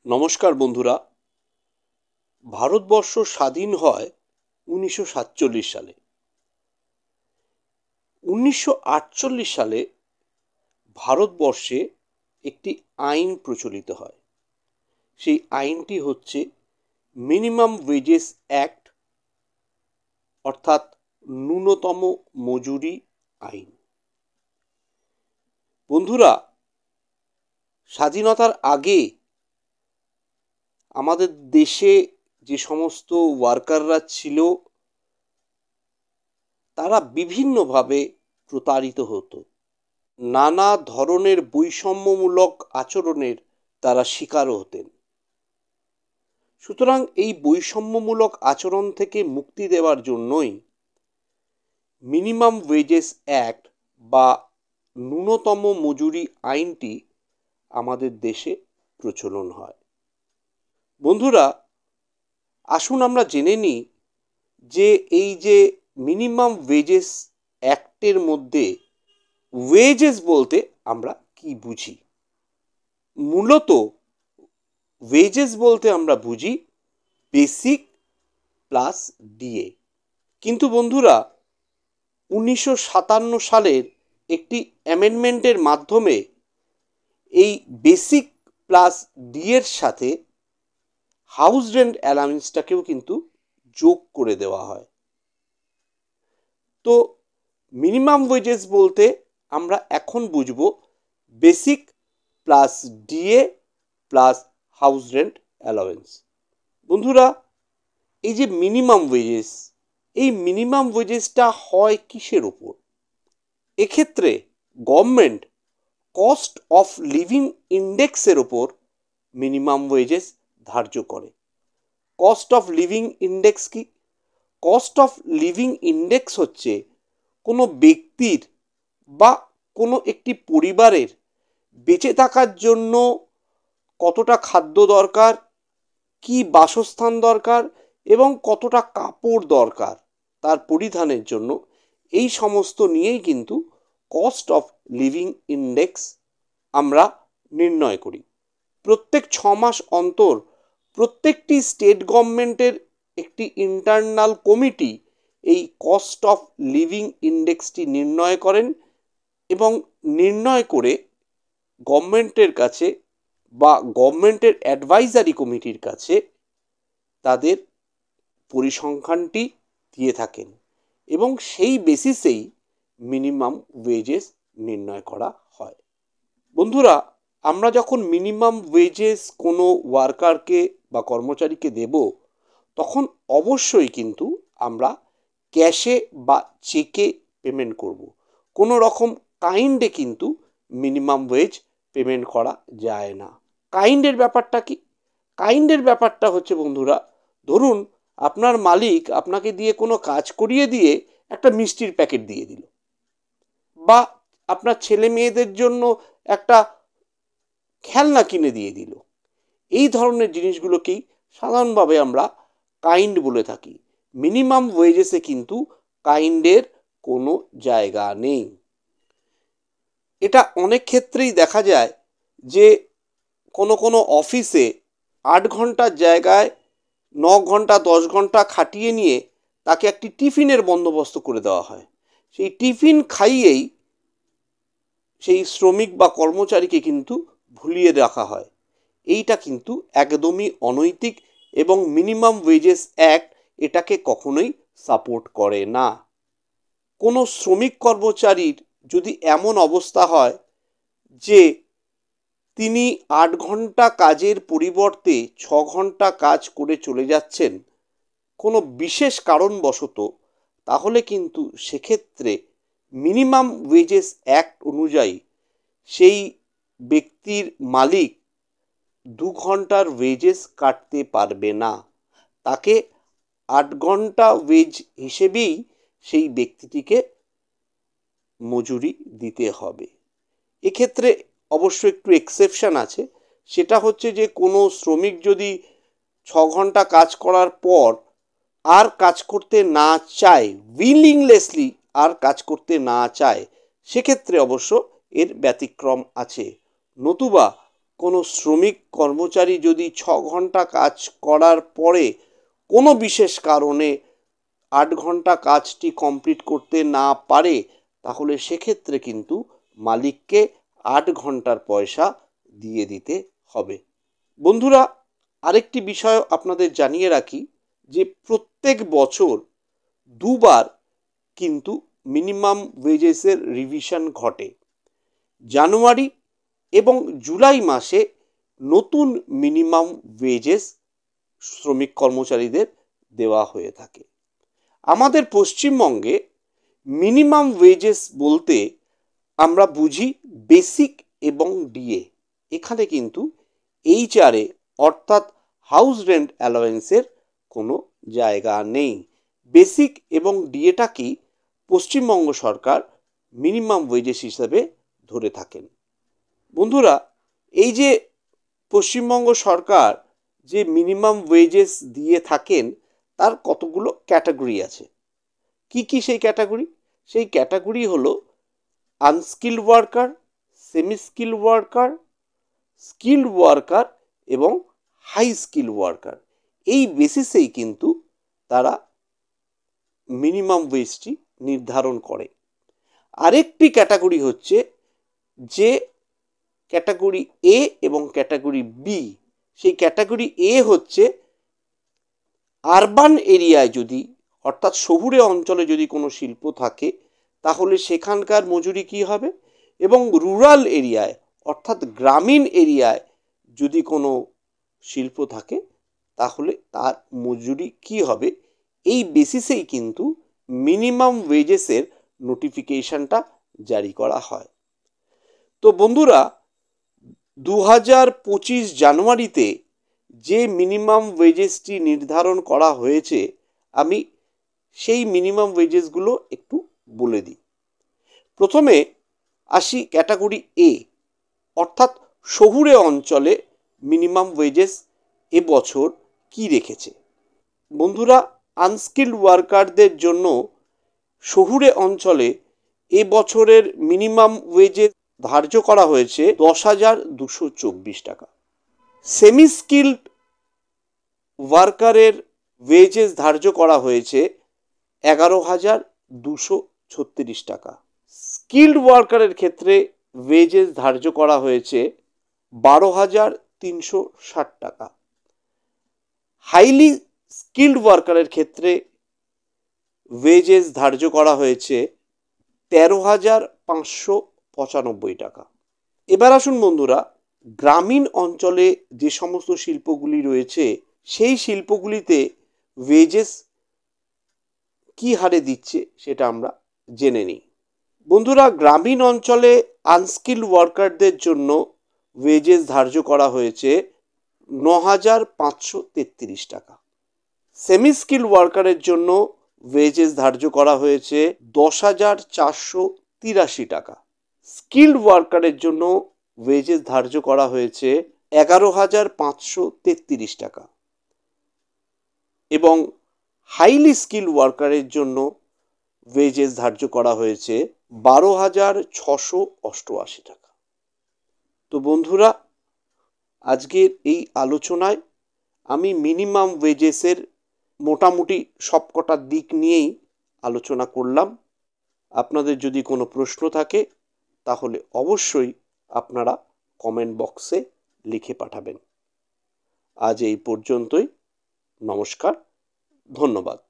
নমস্কার বন্ধুরা। ভারতবর্ষ স্বাধীন হয় 1947 সালে। 1948 সালে ভারতবর্ষে একটি আইন প্রচলিত হয়। সেই আইনটি হচ্ছে মিনিমাম ওয়েজেস অ্যাক্ট, অর্থাৎ ন্যূনতম মজুরি আইন। বন্ধুরা, স্বাধীনতার আগে আমাদের দেশে যে সমস্ত ওয়ার্কাররা ছিল তারা বিভিন্নভাবে প্রতারিত হতো। নানা ধরনের বৈষম্যমূলক আচরণের তারা শিকারও হতেন। সুতরাং এই বৈষম্যমূলক আচরণ থেকে মুক্তি দেওয়ার জন্যই মিনিমাম ওয়েজেস অ্যাক্ট বা ন্যূনতম মজুরি আইনটি আমাদের দেশে প্রচলন হয়। বন্ধুরা, আসুন আমরা জেনে নিই যে এই যে মিনিমাম ওয়েজেস অ্যাক্টের মধ্যে ওয়েজেস বলতে আমরা কি বুঝি। মূলত ওয়েজেস বলতে আমরা বুঝি বেসিক প্লাস ডিএ। কিন্তু বন্ধুরা, 1957 সালের একটি অ্যামেন্ডমেন্টের মাধ্যমে এই বেসিক প্লাস ডিএর সাথে হাউস রেন্ট অ্যালাউন্সটাকেও কিন্তু যোগ করে দেওয়া হয়। তো মিনিমাম ওয়েজেস বলতে আমরা এখন বুঝব basic plus DA plus house rent allowance. বন্ধুরা, এই যে মিনিমাম ওয়েজেস, এই মিনিমাম ওয়েজেসটা হয় কিসের ওপর? এক্ষেত্রে গভর্নমেন্ট কস্ট অফ লিভিং ইন্ডেক্সের ওপর মিনিমাম ওয়েজেস ধার্য করে। কস্ট অফ লিভিং ইন্ডেক্স কি? কস্ট অফ লিভিং ইন্ডেক্স হচ্ছে কোনো ব্যক্তির বা কোনো একটি পরিবারের বেঁচে থাকার জন্য কতটা খাদ্য দরকার, কি বাসস্থান দরকার এবং কতটা কাপড় দরকার তার পরিধানের জন্য, এই সমস্ত নিয়েই কিন্তু কস্ট অফ লিভিং ইন্ডেক্স আমরা নির্ণয় করি। প্রত্যেক 6 মাস অন্তর প্রত্যেকটি স্টেট গভর্নমেন্টের একটি ইন্টারনাল কমিটি এই কস্ট অফ লিভিং ইন্ডেক্সটি নির্ণয় করেন এবং নির্ণয় করে গভর্নমেন্টের কাছে বা গভর্নমেন্টের অ্যাডভাইজারি কমিটির কাছে তাদের পরিসংখ্যানটি দিয়ে থাকেন এবং সেই বেসিসেই মিনিমাম ওয়েজেস নির্ণয় করা হয়। বন্ধুরা, আমরা যখন মিনিমাম ওয়েজেস কোনো ওয়ার্কারকে বা কর্মচারীকে দেব, তখন অবশ্যই কিন্তু আমরা ক্যাশে বা চেকে পেমেন্ট করব। কোনো রকম কাইন্ডে কিন্তু মিনিমাম ওয়েজ পেমেন্ট করা যায় না। কাইন্ডের ব্যাপারটা কি? কাইন্ডের ব্যাপারটা হচ্ছে বন্ধুরা, ধরুন আপনার মালিক আপনাকে দিয়ে কোনো কাজ করিয়ে দিয়ে একটা মিষ্টির প্যাকেট দিয়ে দিল, বা আপনার ছেলে মেয়েদের জন্য একটা খেলনা কিনে দিয়ে দিল। এই ধরনের জিনিসগুলোকেই সাধারণভাবে আমরা কাইন্ড বলে থাকি। মিনিমাম ওয়েজেসে কিন্তু কাইন্ডের কোনো জায়গা নেই। এটা অনেক ক্ষেত্রেই দেখা যায় যে কোনো কোনো অফিসে 8 ঘন্টার জায়গায় 9 ঘন্টা 10 ঘন্টা খাটিয়ে নিয়ে তাকে একটি টিফিনের বন্দোবস্ত করে দেওয়া হয়। সেই টিফিন খাইয়েই সেই শ্রমিক বা কর্মচারীকে কিন্তু ভুলিয়ে রাখা হয়। এইটা কিন্তু একদমই অনৈতিক এবং মিনিমাম ওয়েজেস অ্যাক্ট এটাকে কখনোই সাপোর্ট করে না। কোনো শ্রমিক কর্মচারীর যদি এমন অবস্থা হয় যে তিনি 8 ঘন্টা কাজের পরিবর্তে 6 ঘন্টা কাজ করে চলে যাচ্ছেন কোনো বিশেষ কারণবশত, তাহলে কিন্তু সেক্ষেত্রে মিনিমাম ওয়েজেস অ্যাক্ট অনুযায়ী সেই ব্যক্তির মালিক 2 ঘন্টার ওয়েজেস কাটতে পারবে না। তাকে 8 ঘন্টা ওয়েজ হিসেবেই সেই ব্যক্তিটিকে মজুরি দিতে হবে। এক্ষেত্রে অবশ্য একটু এক্সেপশন আছে। সেটা হচ্ছে যে কোনো শ্রমিক যদি 6 ঘন্টা কাজ করার পর আর কাজ করতে না চায়, উইলিংলেসলি আর কাজ করতে না চায়, সেক্ষেত্রে অবশ্য এর ব্যতিক্রম আছে। নতুবা কোনো শ্রমিক কর্মচারী যদি 6 ঘন্টা কাজ করার পরে কোনো বিশেষ কারণে 8 ঘন্টা কাজটি কমপ্লিট করতে না পারে, তাহলে সেক্ষেত্রে কিন্তু মালিককে 8 ঘন্টার পয়সা দিয়ে দিতে হবে। বন্ধুরা, আরেকটি বিষয় আপনাদের জানিয়ে রাখি যে প্রত্যেক বছর দুবার কিন্তু মিনিমাম ওয়েজেসের রিভিশন ঘটে। জানুয়ারি এবং জুলাই মাসে নতুন মিনিমাম ওয়েজেস শ্রমিক কর্মচারীদের দেওয়া হয়ে থাকে। আমাদের পশ্চিমবঙ্গে মিনিমাম ওয়েজেস বলতে আমরা বুঝি বেসিক এবং ডিএ। এখানে কিন্তু এইচআরএ অর্থাৎ হাউস রেন্ট অ্যালাওয়েন্সের কোনো জায়গা নেই। বেসিক এবং ডিএটাকেই পশ্চিমবঙ্গ সরকার মিনিমাম ওয়েজেস হিসাবে ধরে থাকেন। বন্ধুরা, এই যে পশ্চিমবঙ্গ সরকার যে মিনিমাম ওয়েজেস দিয়ে থাকেন তার কতগুলো ক্যাটাগরি আছে। কি কি সেই ক্যাটাগরি? সেই ক্যাটাগরি হলো unskilled worker, semi skilled worker, skilled worker এবং হাই স্কিল্ড ওয়ার্কার। এই বেসিসেই কিন্তু তারা মিনিমাম ওয়েজটি নির্ধারণ করে। আরেকটি ক্যাটাগরি হচ্ছে যে ক্যাটাগরি এ এবং ক্যাটাগরি বি। সেই ক্যাটাগরি এ হচ্ছে আরবান এরিয়ায় যদি অর্থাৎ শহুরে অঞ্চলে যদি কোনো শিল্প থাকে তাহলে সেখানকার মজুরি কী হবে, এবং রুরাল এরিয়ায় অর্থাৎ গ্রামীণ এরিয়ায় যদি কোনো শিল্প থাকে তাহলে তার মজুরি কী হবে। এই বেসিসেই কিন্তু মিনিমাম ওয়েজেসের নোটিফিকেশনটা জারি করা হয়। তো বন্ধুরা, 2025 জানুয়ারিতে যে মিনিমাম ওয়েজেসটি নির্ধারণ করা হয়েছে, আমি সেই মিনিমাম ওয়েজেসগুলো একটু বলে দিই। প্রথমে আসি ক্যাটাগরি এ অর্থাৎ শহুরে অঞ্চলে মিনিমাম ওয়েজেস এবছর কি রেখেছে। বন্ধুরা, আনস্কিল্ড ওয়ার্কারদের জন্য শহুরে অঞ্চলে এবছরের মিনিমাম ওয়েজেস ধার্য করা হয়েছে 10,224 টাকা। সেমি স্কিল্ড ওয়ার্কারের ওয়েজেস ধার্য করা হয়েছে 11,236 টাকা। স্কিল্ড ওয়ার্কারের ক্ষেত্রে ওয়েজেস ধার্য করা হয়েছে 12,360 টাকা। হাইলি স্কিল্ড ওয়ার্কারের ক্ষেত্রে ওয়েজেস ধার্য করা হয়েছে 13,595 টাকা। এবার আসুন বন্ধুরা, গ্রামীণ অঞ্চলে যে সমস্ত শিল্পগুলি রয়েছে সেই শিল্পগুলিতে ওয়েজেস কি হারে দিচ্ছে সেটা আমরা জেনে নিই। বন্ধুরা, গ্রামীণ অঞ্চলে আনস্কিল্ড ওয়ার্কারদের জন্য ওয়েজেস ধার্য করা হয়েছে 9,533 টাকা। সেমি স্কিল্ড ওয়ার্কারের জন্য ওয়েজেস ধার্য করা হয়েছে 10,483 টাকা। স্কিল্ড ওয়ার্কারের জন্য ওয়েজেস ধার্য করা হয়েছে 11,533 টাকা এবং হাইলি স্কিল্ড ওয়ার্কারের জন্য ওয়েজেস ধার্য করা হয়েছে 12,688 টাকা। তো বন্ধুরা, আজকের এই আলোচনায় আমি মিনিমাম ওয়েজেসের মোটামুটি সবকটা দিক নিয়েই আলোচনা করলাম। আপনাদের যদি কোনো প্রশ্ন থাকে তাহলে অবশ্যই আপনারা কমেন্ট বক্সে লিখে পাঠাবেন। আজ এই পর্যন্তই। নমস্কার, ধন্যবাদ।